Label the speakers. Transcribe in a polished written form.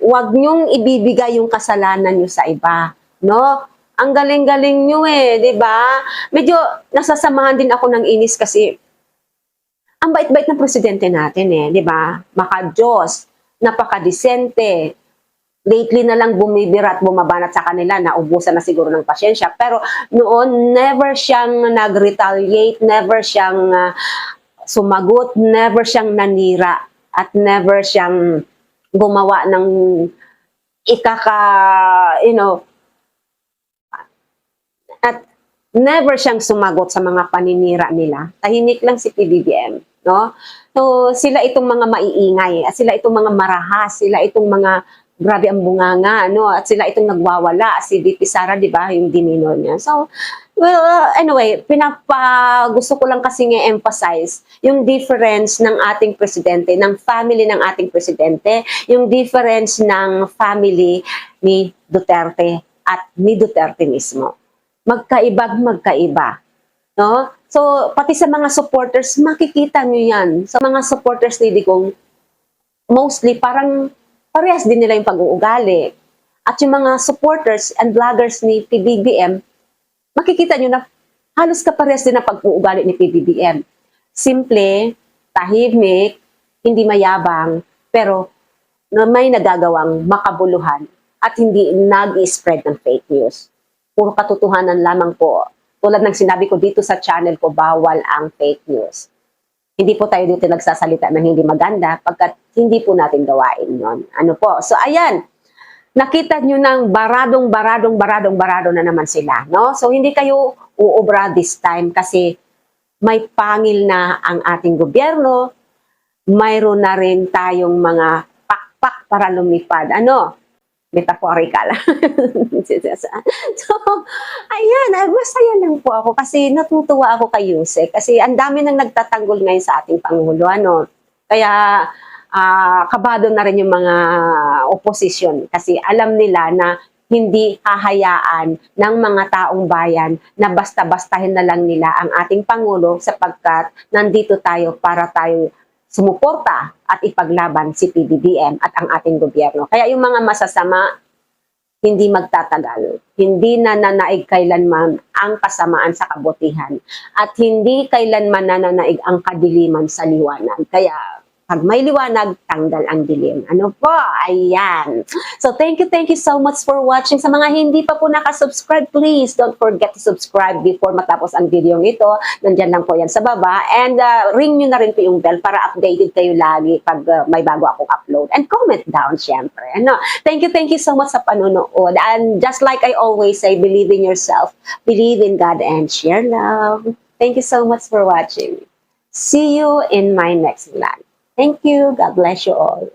Speaker 1: wag niyong ibibigay yung kasalanan niyo sa iba, no? Ang galing-galing niyo eh, 'di ba? Medyo nasasamahan din ako ng inis kasi ang bait-bait ng presidente natin eh, 'di ba? Maka-Diyos, napakadesente. Lately na lang bumibira at bumabanat sa kanila, naubusan na siguro ng pasyensya. Pero noon, never siyang nag-retaliate, never siyang sumagot, never siyang nanira, at never siyang gumawa ng ikaka, you know, at never siyang sumagot sa mga paninira nila. Tahimik lang si PBBM, no? So, sila itong mga maiingay, at sila itong mga marahas, sila itong mga grabe ang bunganga, no? At sila itong nagwawala, si VP Sara, di ba, yung demeanor niya. So, well, anyway, gusto ko lang kasi emphasize yung difference ng ating presidente, ng family ng ating presidente, yung difference ng family ni Duterte at ni Duterte mismo. Magkaiba, no? So, pati sa mga supporters, makikita nyo yan. Sa mga supporters ni Digong, mostly parang parehas din nila yung pag-uugali. At yung mga supporters and vloggers ni PBBM, makikita nyo na halos kaparehas din ang pag-uugali ni PBBM. Simple, tahimik, hindi mayabang, pero may nagagawang makabuluhan at hindi nag-spread ng fake news. Puro katotohanan lamang po. Tulad ng sinabi ko dito sa channel ko, bawal ang fake news. Hindi po tayo dito nagsasalita ng hindi maganda pagkat hindi po natin gawain yon. Ano po? So ayan, nakita nyo ng barado na naman sila. No? So hindi kayo uubra this time kasi may pangil na ang ating gobyerno, mayroon na rin tayong mga pakpak para lumipad. Ano? Metaphorical. So, ayan, masaya lang po ako kasi natutuwa ako kay Yusek kasi ang dami nang nagtatanggol ngayon sa ating Pangulo. Ano? Kaya, kabado na rin yung mga oposisyon kasi alam nila na hindi hahayaan ng mga taong bayan na basta-bastahin na lang nila ang ating Pangulo sapagkat nandito tayo para tayo sumuporta at ipaglaban si PBBM at ang ating gobyerno. Kaya yung mga masasama, hindi magtatagal. Hindi na nanaig kailanman ang kasamaan sa kabutihan. At hindi kailanman nananaig ang kadiliman sa liwanag. Kaya pag may liwanag, tanggal ang dilim. Ano po? Ayan. So thank you so much for watching. Sa mga hindi pa po nakasubscribe, please don't forget to subscribe before matapos ang video ito. Nandyan lang po yan sa baba. And ring nyo na rin po yung bell para updated kayo lagi pag may bago akong upload. And comment down, syempre. Ano? Thank you so much sa panonood. And just like I always say, believe in yourself, believe in God, and share love. Thank you so much for watching. See you in my next vlog. Thank you. God bless you all.